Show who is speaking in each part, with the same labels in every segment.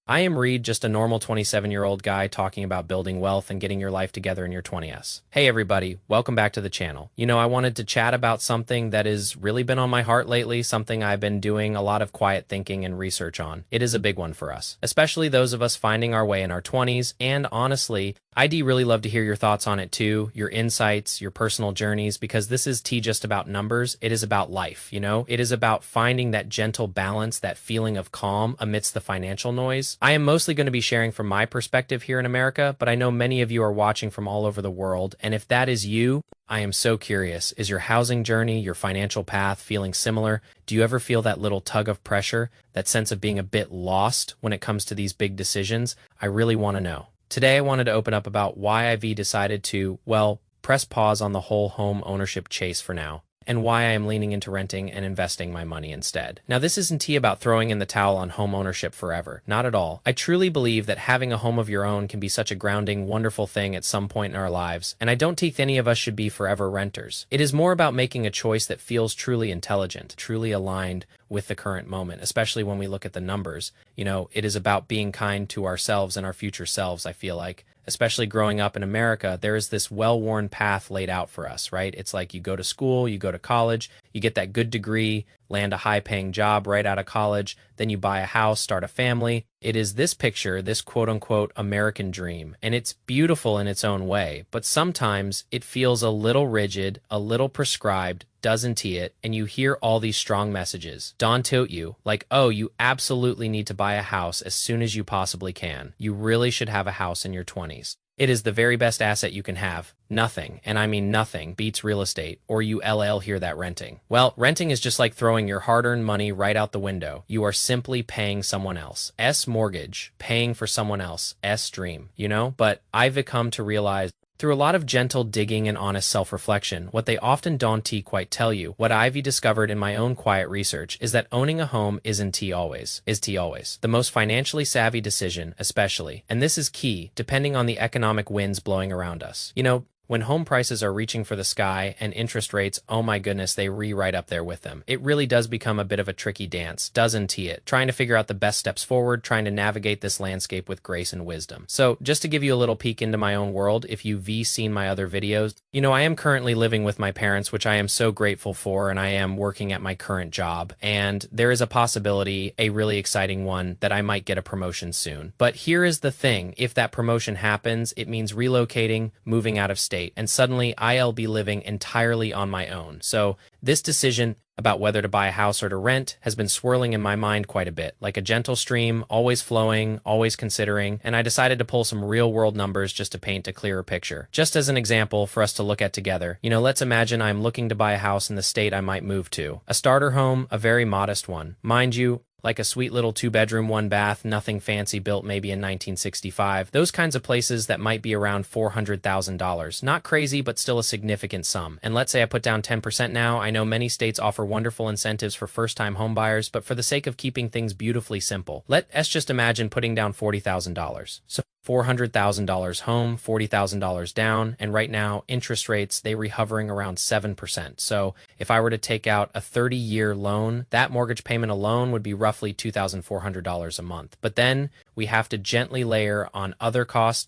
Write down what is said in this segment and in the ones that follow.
Speaker 1: I am Reed, just a normal 27-year-old guy talking about building wealth and getting your life together in your 20s. Hey everybody, welcome back to the channel. I wanted to chat about something that has really been on my heart lately, something I've been doing a lot of quiet thinking and research on. It is a big one for us, especially those of us finding our way in our 20s, and honestly, I'd really love to hear your thoughts on it too, your insights, your personal journeys, because this is just about numbers. It is about life, It is about finding that gentle balance, that feeling of calm amidst the financial noise. I am mostly going to be sharing from my perspective here in America, but I know many of you are watching from all over the world, and if that is you, I am so curious. Is your housing journey, your financial path feeling similar? Do you ever feel that little tug of pressure, that sense of being a bit lost when it comes to these big decisions? I really want to know. Today, I wanted to open up about why I've decided to, press pause on the whole home ownership chase for now, and why I am leaning into renting and investing my money instead. Now, this isn't about throwing in the towel on home ownership forever. Not at all. I truly believe that having a home of your own can be such a grounding, wonderful thing at some point in our lives, and I don't think any of us should be forever renters. It is more about making a choice that feels truly intelligent, truly aligned with the current moment, especially when we look at the numbers. It is about being kind to ourselves and our future selves, I feel like. Especially growing up in America, there is this well-worn path laid out for us, right? It's like you go to school, you go to college, you get that good degree, land a high-paying job right out of college, then you buy a house, start a family. It is this picture, this quote-unquote American dream, and it's beautiful in its own way, but sometimes it feels a little rigid, a little prescribed, doesn't it? And you hear all these strong messages dawn tilt you, like, oh, you absolutely need to buy a house as soon as you possibly can. You really should have a house in your 20s. It is the very best asset you can have. Nothing, and I mean nothing, beats real estate, or you hear that renting. Well, renting is just like throwing your hard-earned money right out the window. You are simply paying someone else's mortgage, paying for someone else's dream, But I've come to realize through a lot of gentle digging and honest self-reflection, what they often don't quite tell you, what I've discovered in my own quiet research, is that owning a home isn't always the most financially savvy decision, especially, and this is key, depending on the economic winds blowing around us. When home prices are reaching for the sky and interest rates, oh my goodness, they right up there with them. It really does become a bit of a tricky dance, doesn't it? Trying to figure out the best steps forward, trying to navigate this landscape with grace and wisdom. So just to give you a little peek into my own world, if you've seen my other videos, I am currently living with my parents, which I am so grateful for, and I am working at my current job. And there is a possibility, a really exciting one, that I might get a promotion soon. But here is the thing, if that promotion happens, it means relocating, moving out of state, and suddenly I'll be living entirely on my own. So this decision about whether to buy a house or to rent has been swirling in my mind quite a bit, like a gentle stream, always flowing, always considering, and I decided to pull some real-world numbers just to paint a clearer picture. Just as an example for us to look at together, let's imagine I'm looking to buy a house in the state I might move to. A starter home, a very modest one. Mind you, like a sweet little 2-bedroom, 1-bath, nothing fancy, built maybe in 1965. Those kinds of places that might be around $400,000. Not crazy, but still a significant sum. And let's say I put down 10% now. I know many states offer wonderful incentives for first-time homebuyers, but for the sake of keeping things beautifully simple, let's just imagine putting down $40,000. So $400,000 home, $40,000 down, and right now, interest rates, they hovering around 7%. So if I were to take out a 30-year loan, that mortgage payment alone would be roughly $2,400 a month. But then we have to gently layer on other costs,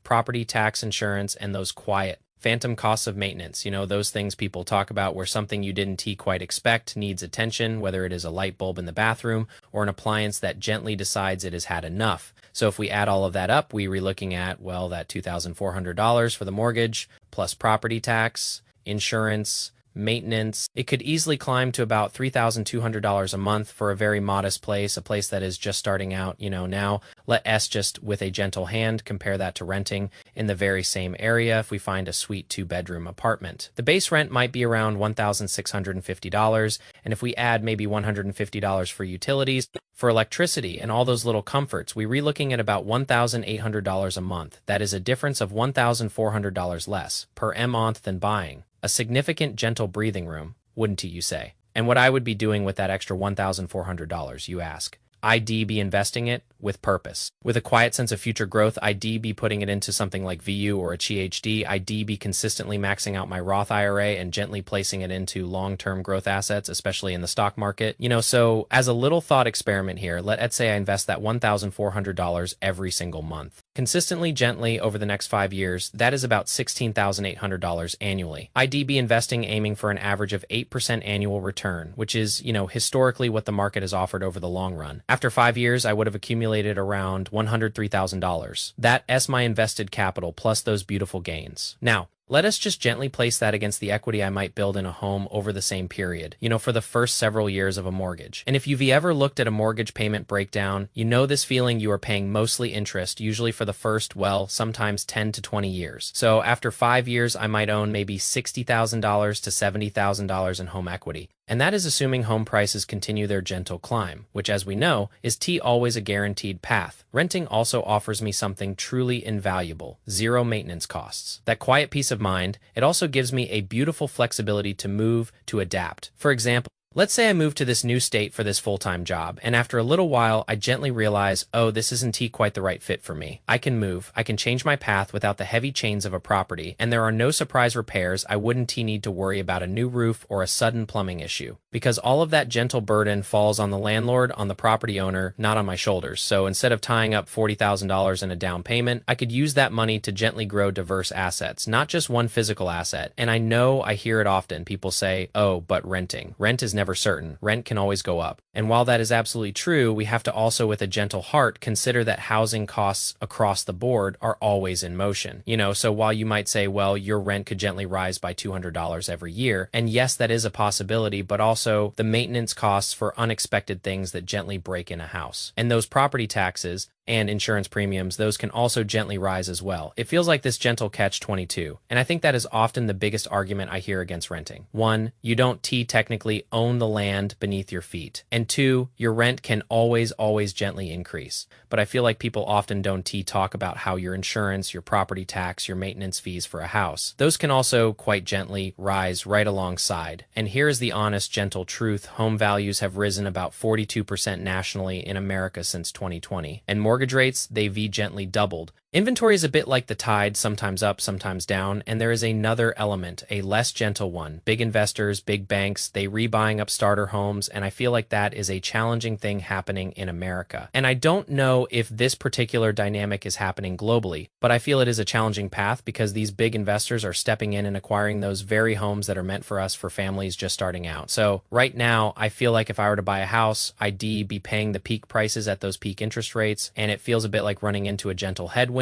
Speaker 1: property tax, insurance, and those quiet phantom costs of maintenance, those things people talk about where something you didn't quite expect needs attention, whether it is a light bulb in the bathroom or an appliance that gently decides it has had enough. So if we add all of that up, we're looking at, that $2,400 for the mortgage, plus property tax, insurance, maintenance. It could easily climb to about $3,200 a month for a very modest place, a place that is just starting out, now. Let us just, with a gentle hand, compare that to renting in the very same area if we find a sweet 2-bedroom apartment. The base rent might be around $1,650, and if we add maybe $150 for utilities, for electricity, and all those little comforts, we're looking at about $1,800 a month. That is a difference of $1,400 less per month than buying. A significant gentle breathing room, wouldn't you say? And what I would be doing with that extra $1,400, you ask? I'd be investing it with purpose. With a quiet sense of future growth, I'd be putting it into something like VU or a GHD. I'd be consistently maxing out my Roth IRA and gently placing it into long-term growth assets, especially in the stock market. So as a little thought experiment here, let's say I invest that $1,400 every single month. Consistently, gently, over the next 5 years, that is about $16,800 annually. I'd be investing aiming for an average of 8% annual return, which is, historically what the market has offered over the long run. After 5 years, I would have accumulated around $103,000. That's my invested capital plus those beautiful gains. Now, let us just gently place that against the equity I might build in a home over the same period, for the first several years of a mortgage. And if you've ever looked at a mortgage payment breakdown, this feeling you are paying mostly interest, usually for the first, sometimes 10 to 20 years. So after 5 years, I might own maybe $60,000 to $70,000 in home equity. And that is assuming home prices continue their gentle climb, which, as we know, is always a guaranteed path. Renting also offers me something truly invaluable: zero maintenance costs. That quiet peace of mind, it also gives me a beautiful flexibility to move, to adapt. For example, let's say I move to this new state for this full-time job, and after a little while, I gently realize, oh, this isn't quite the right fit for me. I can move, I can change my path without the heavy chains of a property, and there are no surprise repairs. I wouldn't need to worry about a new roof or a sudden plumbing issue, because all of that gentle burden falls on the landlord, on the property owner, not on my shoulders. So instead of tying up $40,000 in a down payment, I could use that money to gently grow diverse assets, not just one physical asset. And I know I hear it often. People say, oh, but renting. Rent is never certain. Rent can always go up. And while that is absolutely true, we have to also, with a gentle heart, consider that housing costs across the board are always in motion. So while you might say, well, your rent could gently rise by $200 every year, and yes, that is a possibility, but also the maintenance costs for unexpected things that gently break in a house. And those property taxes and insurance premiums, those can also gently rise as well. It feels like this gentle catch-22, and I think that is often the biggest argument I hear against renting. 1, you don't technically own the land beneath your feet, and 2, your rent can always gently increase. But I feel like people often don't talk about how your insurance, your property tax, your maintenance fees for a house, those can also quite gently rise right alongside. And here is the honest, gentle truth: home values have risen about 42% nationally in America since 2020, and mortgage rates, they've gently doubled. Inventory is a bit like the tide, sometimes up, sometimes down, and there is another element, a less gentle one. Big investors, big banks, they rebuying up starter homes, and I feel like that is a challenging thing happening in America. And I don't know if this particular dynamic is happening globally, but I feel it is a challenging path because these big investors are stepping in and acquiring those very homes that are meant for us, for families just starting out. So right now, I feel like if I were to buy a house, I'd be paying the peak prices at those peak interest rates, and it feels a bit like running into a gentle headwind.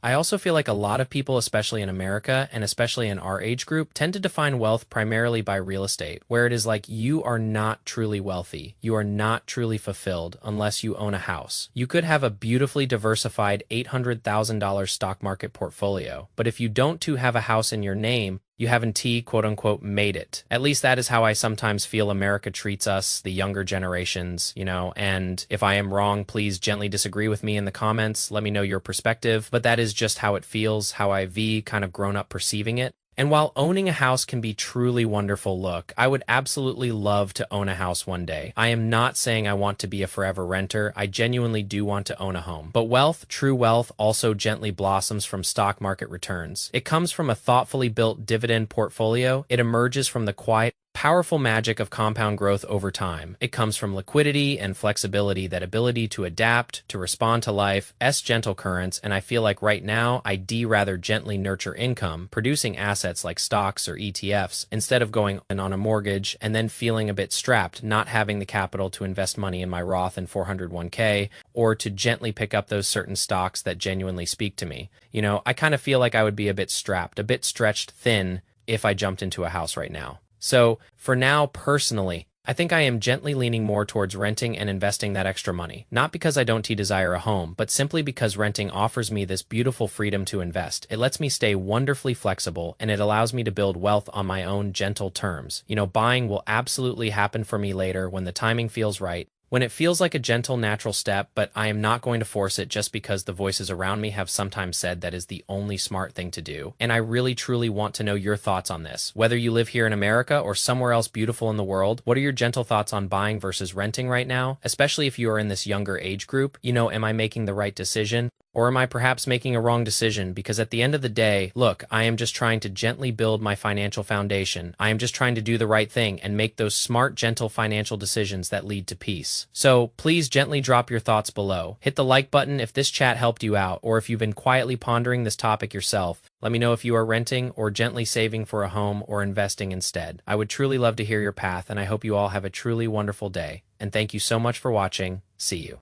Speaker 1: I also feel like a lot of people, especially in America and especially in our age group, tend to define wealth primarily by real estate, where it is like you are not truly wealthy. You are not truly fulfilled unless you own a house. You could have a beautifully diversified $800,000 stock market portfolio, but if you don't have a house in your name, you haven't quote unquote made it. At least that is how I sometimes feel America treats us, the younger generations, and if I am wrong, please gently disagree with me in the comments. Let me know your perspective, but that is just how it feels, how I've kind of grown up perceiving it. And while owning a house can be truly wonderful, look, I would absolutely love to own a house one day. I am not saying I want to be a forever renter. I genuinely do want to own a home. But wealth, true wealth, also gently blossoms from stock market returns. It comes from a thoughtfully built dividend portfolio. It emerges from the quiet, powerful magic of compound growth over time. It comes from liquidity and flexibility, that ability to adapt, to respond to life's gentle currents, and I feel like right now, I'd rather gently nurture income, producing assets like stocks or ETFs, instead of going on a mortgage and then feeling a bit strapped, not having the capital to invest money in my Roth and 401k, or to gently pick up those certain stocks that genuinely speak to me. I kind of feel like I would be a bit strapped, a bit stretched thin if I jumped into a house right now. So for now, personally, I think I am gently leaning more towards renting and investing that extra money. Not because I don't desire a home, but simply because renting offers me this beautiful freedom to invest. It lets me stay wonderfully flexible, and it allows me to build wealth on my own gentle terms. Buying will absolutely happen for me later when the timing feels right. When it feels like a gentle, natural step, but I am not going to force it just because the voices around me have sometimes said that is the only smart thing to do. And I really truly want to know your thoughts on this. Whether you live here in America or somewhere else beautiful in the world, what are your gentle thoughts on buying versus renting right now? Especially if you are in this younger age group. Am I making the right decision? Or am I perhaps making a wrong decision? Because at the end of the day, look, I am just trying to gently build my financial foundation. I am just trying to do the right thing and make those smart, gentle financial decisions that lead to peace. So please gently drop your thoughts below. Hit the like button if this chat helped you out, or if you've been quietly pondering this topic yourself. Let me know if you are renting or gently saving for a home or investing instead. I would truly love to hear your path, and I hope you all have a truly wonderful day. And thank you so much for watching. See you.